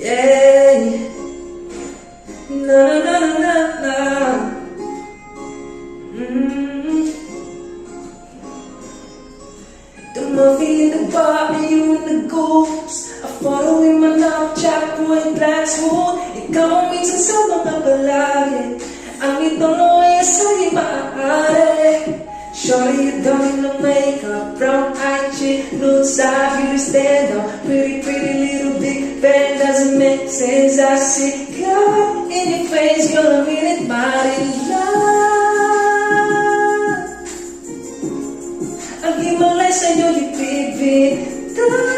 Yeah. Na na na na na. The movie in the bar, and you in the ghost. I follow in my Snapchat, point black swan. Ikaw ang minsan sa mga palagi. Ang itong mo ay sa'yo maaari. Shorty, you don't need no makeup. Brown eyed chick, looks like you to stand up. Pretty, pretty little big bang doesn't make sense. I see God in your face, you're a minute body love. Ang himalay sa'yo, you big, big love.